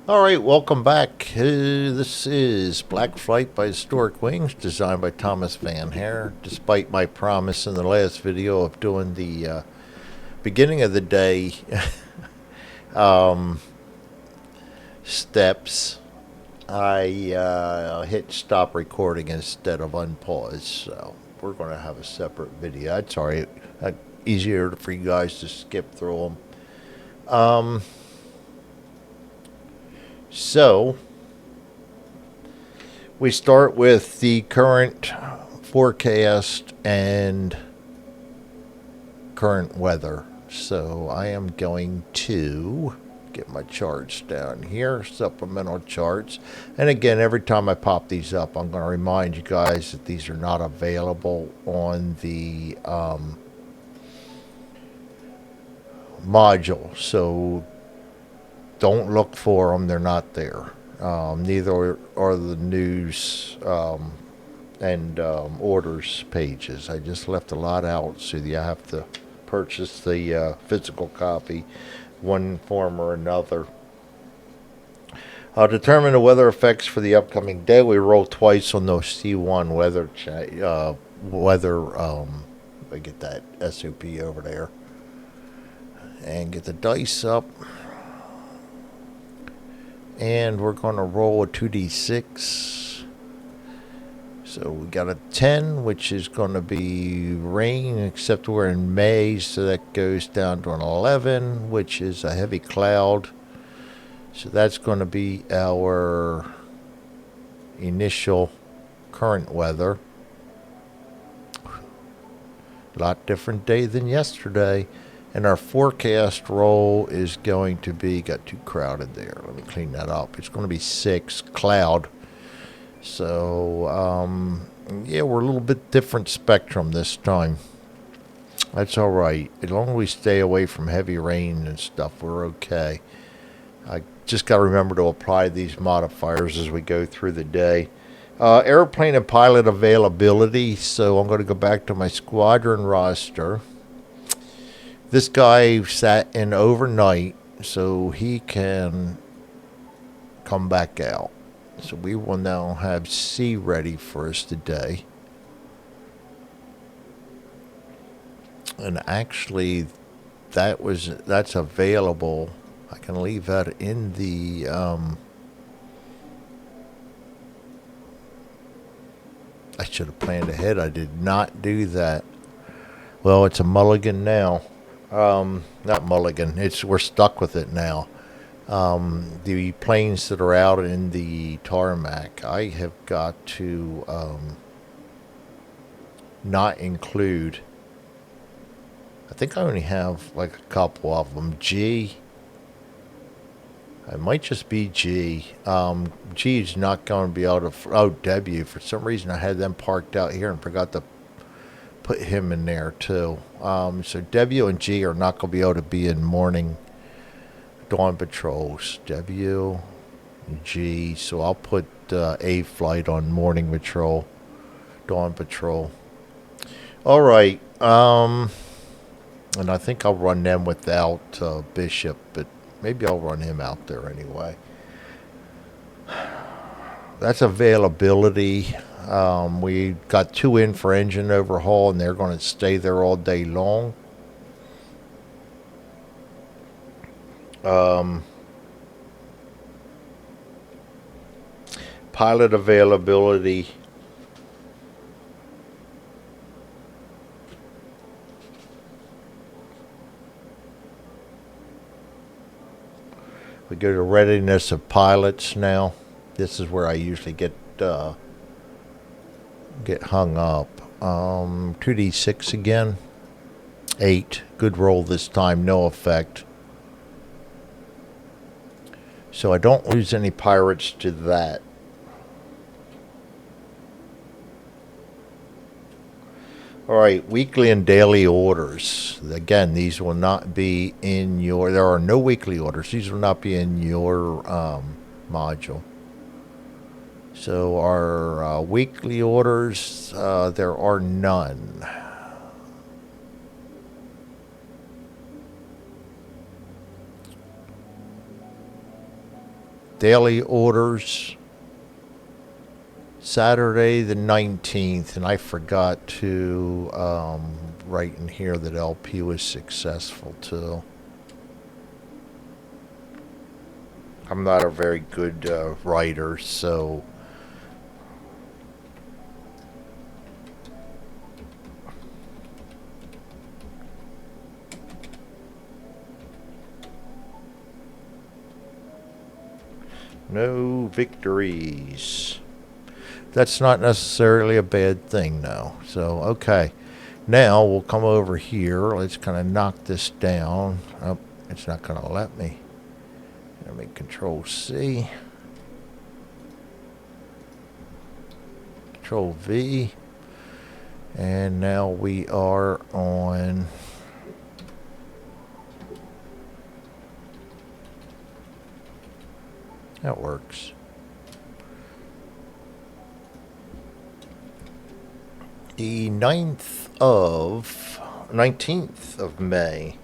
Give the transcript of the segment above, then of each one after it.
All right, welcome back. This is Black Flight by Historic Wings, designed by Thomas Van Hare. Despite my promise in the last video of doing the beginning of the day steps, I hit stop recording instead of unpause. So we're going to have a separate video. That's all right. Easier for you guys to skip through them. So we start with the current forecast and current weather. So I am going to get my charts down here, supplemental charts. And again, every time I pop these up, I'm going to remind you guys that these are not available on the module. So don't look for them, they're not there. Neither are the news and orders pages. I just left a lot out, so you have to purchase the physical copy, one form or another. Determine the weather effects for the upcoming day. We roll twice on those C1 weather. I get that SOP over there, and get the dice up. And we're going to roll a 2d6. So we got a 10, which is going to be rain, except we're in May, so that goes down to an 11, which is a heavy cloud. So that's going to be our initial current weather. A lot different day than yesterday. And our forecast roll is going to be, got too crowded there. Let me clean that up. It's going to be 6, cloud. So, yeah, we're a little bit different spectrum this time. That's all right. As long as we stay away from heavy rain and stuff, we're okay. I just got to remember to apply these modifiers as we go through the day. Airplane and pilot availability. So I'm going to go back to my squadron roster. This guy sat in overnight, so he can come back out. So we will now have C ready for us today. And actually, that's available. I can leave that in the I should have planned ahead. I did not do that. Well, it's a mulligan now. Not mulligan. We're stuck with it now. The planes that are out in the tarmac, I have got to not include. I think I only have like a couple of them. G. I might just be G. G is not going to be able to. Oh, W. For some reason, I had them parked out here and forgot to put him in there too. So W and G are not going to be able to be in morning dawn patrols. W and G. So I'll put A flight on morning patrol, dawn patrol. All right. And I think I'll run them without Bishop, but maybe I'll run him out there anyway. That's availability. We got 2 in for engine overhaul, and they're going to stay there all day long. Pilot availability. We go to readiness of pilots now. This is where I usually get hung up. 2d6 again. 8. Good roll this time. No effect. So I don't lose any pirates to that. All right, weekly and daily orders. Again, these will not be in your. There are no weekly orders. These will not be in your module. So our weekly orders, there are none. Daily orders, Saturday the 19th, and I forgot to write in here that LP was successful too. I'm not a very good writer, so no victories. That's not necessarily a bad thing, though. So, okay. Now we'll come over here. Let's kind of knock this down. Oh, it's not going to let me. Let me Control C. Control V. And now we are on... That works. The 19th of May,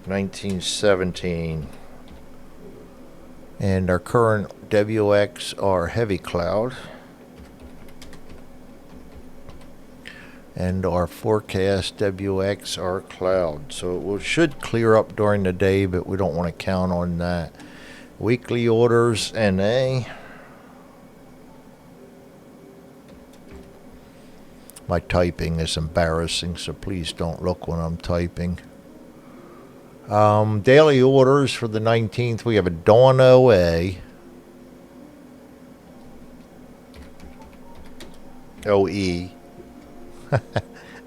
1917. And our current WX are heavy cloud. And our forecast WX are cloud. So it should clear up during the day, but we don't want to count on that. Weekly orders NA. My typing is embarrassing, so please don't look when I'm typing. Daily orders for the 19th. We have a Dawn OA. OE.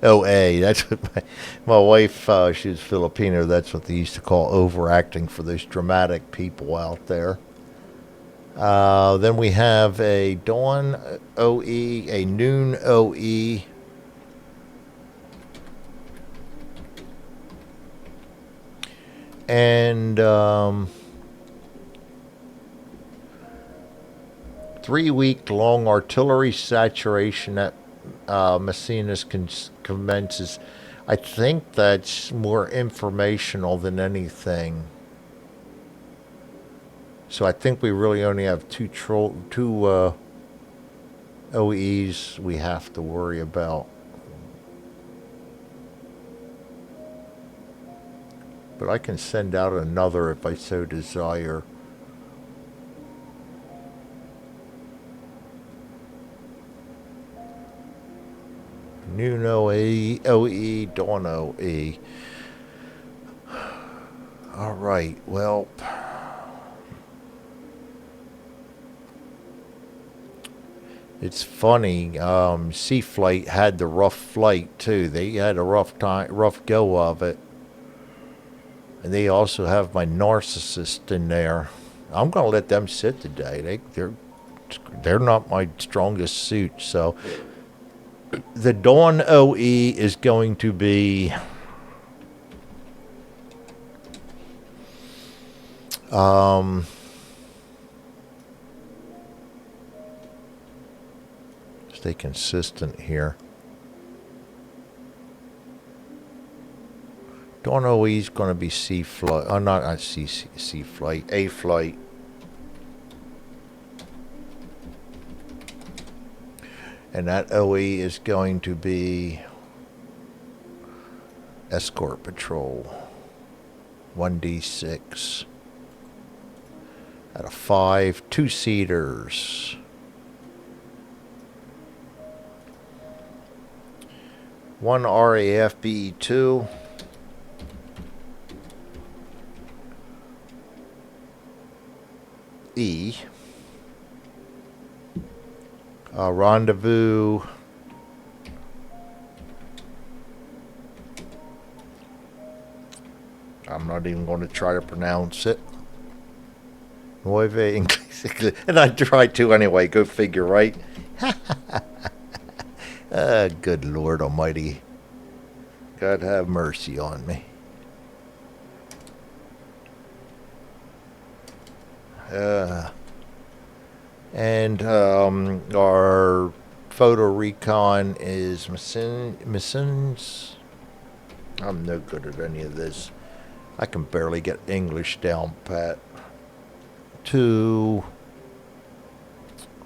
OA. That's what my wife, she was Filipino. That's what they used to call overacting for those dramatic people out there. Then we have a Dawn OE, a Noon OE. And 3-week long artillery saturation at Messina's commences. I think that's more informational than anything. So I think we really only have two OEs we have to worry about. But I can send out another if I so desire. Noon OE, Dawn OE. All right, well, it's funny. Sea Flight had the rough flight too. They had a rough go of it. And they also have my narcissist in there. I'm going to let them sit today. They're not my strongest suit. So the Dawn OE is going to be stay consistent here. Dawn OE is going to be C flight. Oh, not C flight. A flight. And that OE is going to be escort patrol. 1D6. Out of 5, 2-seaters. One RAF BE2. E. Rendezvous. I'm not even going to try to pronounce it. Nueve Inglés. And I tried to anyway. Go figure, right? Good Lord Almighty. God have mercy on me. And our photo recon is Messins. I'm no good at any of this. I can barely get English down pat. to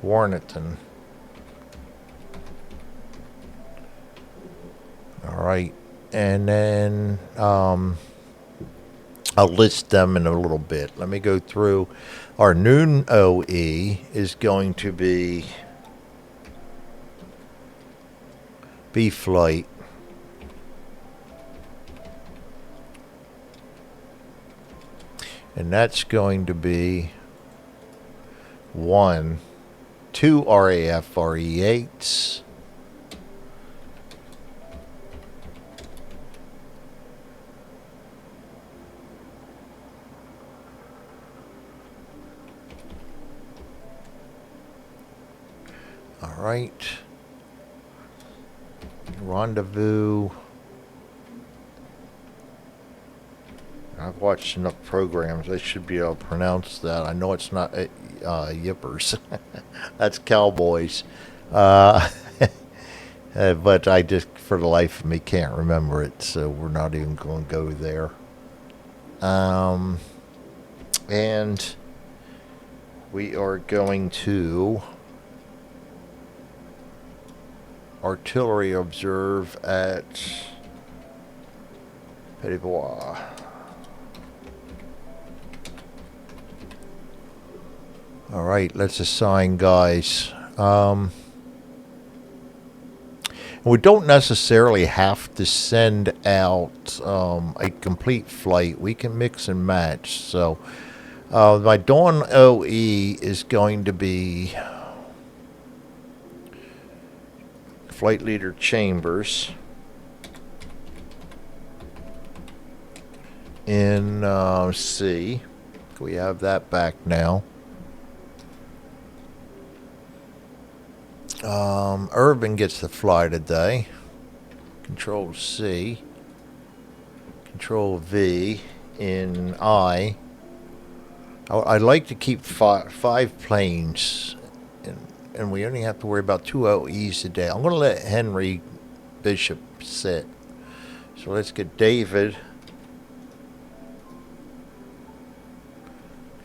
Warrenton. All right. And then I'll list them in a little bit. Let me go through. Our noon OE is going to be B flight. And that's going to be 2 RAF RE8s. All right. Rendezvous. I've watched enough programs. I should be able to pronounce that. I know it's not yippers. That's cowboys. But I just, for the life of me, can't remember it. So we're not even going to go there. And we are going to artillery observe at Petit Bois. All right, let's assign guys. We don't necessarily have to send out a complete flight. We can mix and match. So my Dawn OE is going to be Flight Leader Chambers in C. We have that back now. Urban gets to fly today. Control C. Control V in I. I'd like to keep five planes, and we only have to worry about 2 OEs a day. I'm going to let Henry Bishop sit. So let's get David.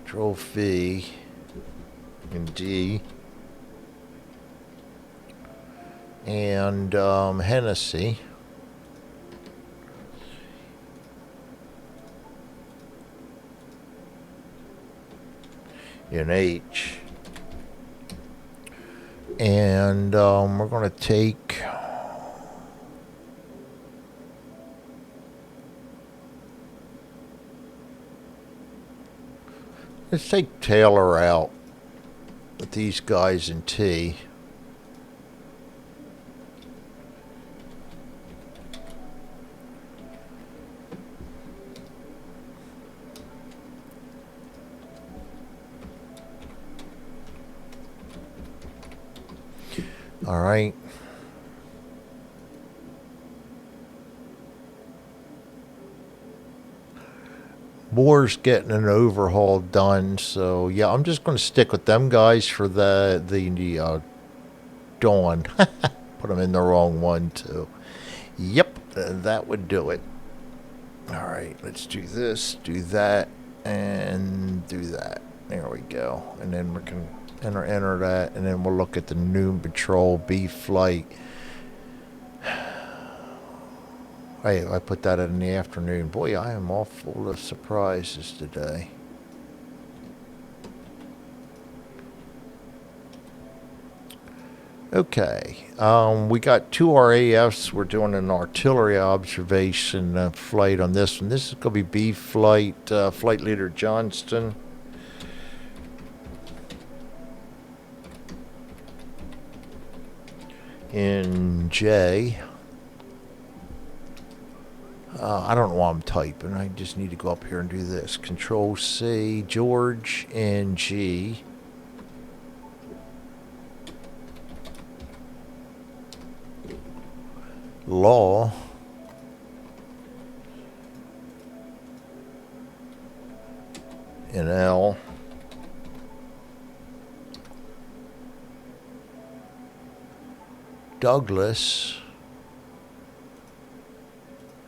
Control V and D. And Hennessy. In H. And we're going to take let's take Taylor out with these guys in T. All right. Moore's getting an overhaul done, so yeah, I'm just going to stick with them guys for the Dawn. Put them in the wrong one too. Yep, that would do it. All right, let's do this, do that, and do that. There we go. And then we can enter that, and then we'll look at the noon patrol B flight. Hey, I put that in the afternoon. Boy, I am all full of surprises today. Okay, we got 2 RAFs. We're doing an artillery observation flight on this one. This is going to be B flight, Flight Leader Johnston. In J. I don't know why I'm typing. I just need to go up here and do this. Control C, George, and G. Law. In L. Douglas.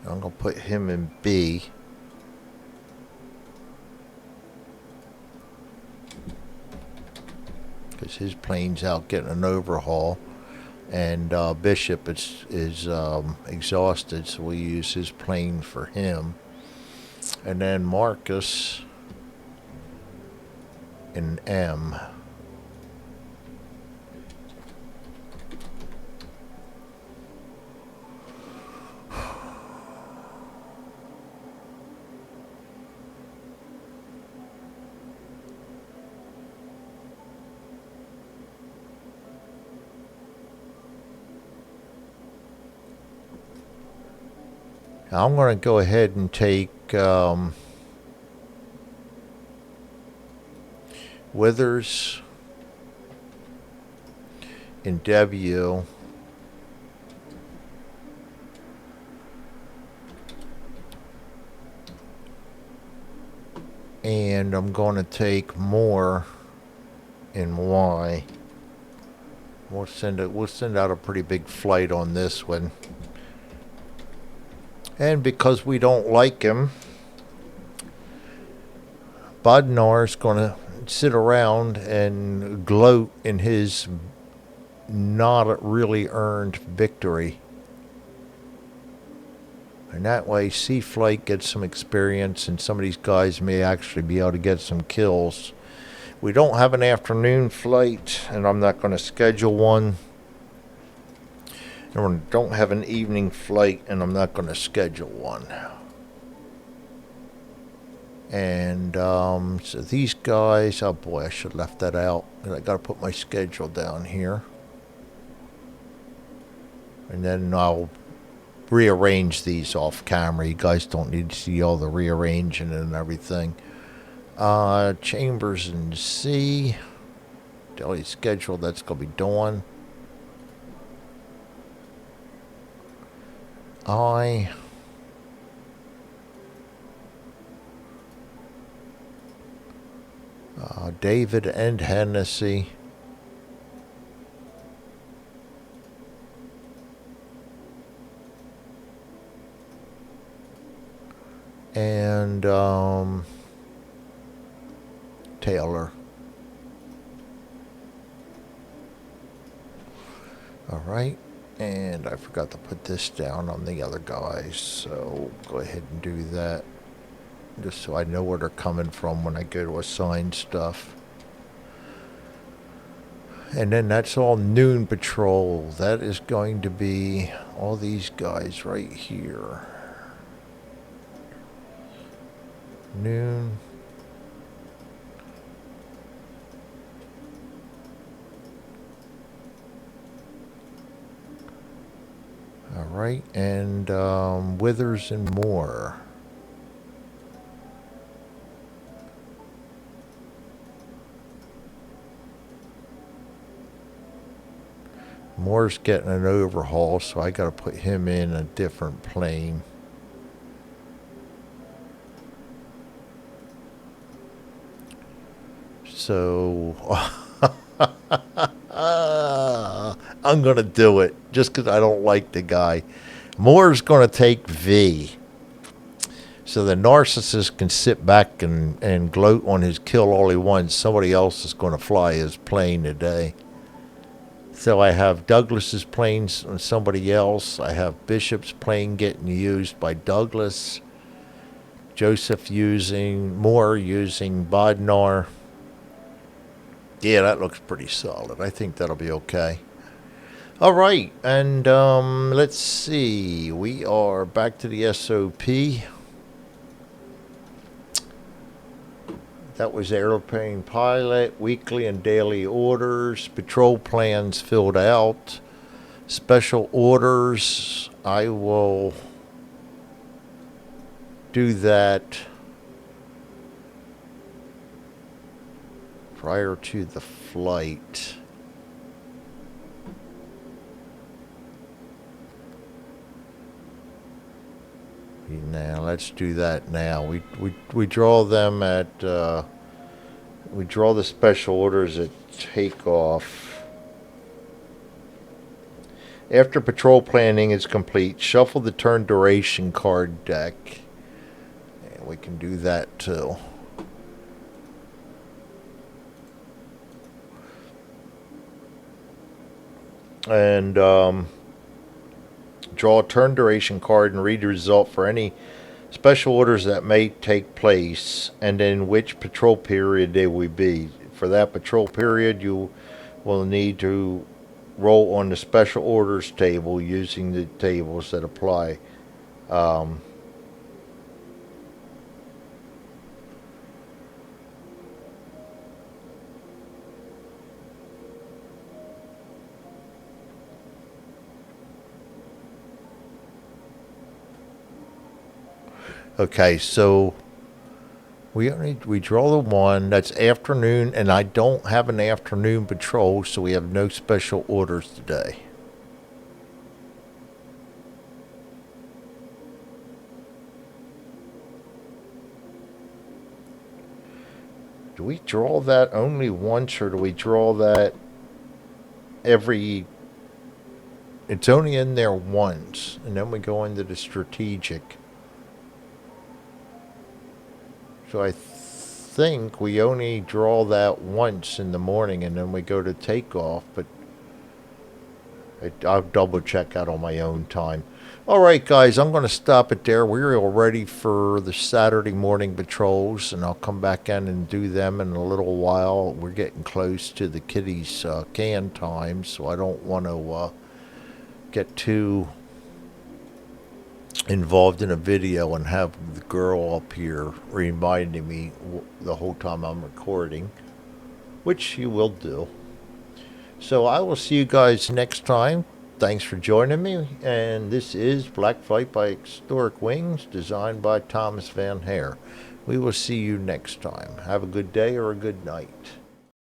I'm going to put him in B. because his plane's out getting an overhaul. And Bishop is exhausted, so we use his plane for him. And then Marcus in M. I'm going to go ahead and take Withers in W. And I'm going to take Moore in Y. We'll send out a pretty big flight on this one. And because we don't like him, Bodnar's going to sit around and gloat in his not really earned victory. And that way, Sea Flight gets some experience, and some of these guys may actually be able to get some kills. We don't have an afternoon flight, and I'm not going to schedule one. And we don't have an evening flight, and I'm not going to schedule one. And so these guys, oh boy, I should have left that out. And I got to put my schedule down here. And then I'll rearrange these off camera. You guys don't need to see all the rearranging and everything. Chambers and C. Daily schedule, that's going to be Dawn. I. David and Hennessy. And Taylor. All right. And I forgot to put this down on the other guys, so go ahead and do that. Just so I know where they're coming from when I go to assign stuff. And then that's all noon patrol. That is going to be all these guys right here. Noon. All right, and Withers and Moore. Moore's getting an overhaul, so I got to put him in a different plane. So I'm going to do it just because I don't like the guy. Moore's going to take V. So the narcissist can sit back and gloat on his kill all he wants. Somebody else is going to fly his plane today. So I have Douglas's planes on somebody else. I have Bishop's plane getting used by Douglas. Joseph Moore using Bodnar. Yeah, that looks pretty solid. I think that'll be okay. All right, and let's see. We are back to the SOP. That was airplane pilot, weekly and daily orders, patrol plans filled out, special orders. I will do that prior to the flight. Now let's do that now. We draw them at we draw the special orders at takeoff. After patrol planning is complete, shuffle the turn duration card deck. And we can do that too. And draw a turn duration card and read the result for any special orders that may take place and in which patrol period they will be. For that patrol period, you will need to roll on the special orders table using the tables that apply. Um, okay, so we draw the one that's afternoon, and I don't have an afternoon patrol, so we have no special orders today. Do we draw that only once, or do we draw that every? It's only in there once, and then we go into the strategic. So I think we only draw that once in the morning, and then we go to takeoff. But I'll double check that on my own time. All right, guys, I'm going to stop it there. We're all ready for the Saturday morning patrols, and I'll come back in and do them in a little while. We're getting close to the kiddies' can time, so I don't want to get too involved in a video and have the girl up here reminding me the whole time I'm recording, which you will do. So I will see you guys next time. Thanks for joining me, and this is Black Fight by Historic Wings, designed by Thomas Van Hare. We will see you next time. Have a good day or a good night.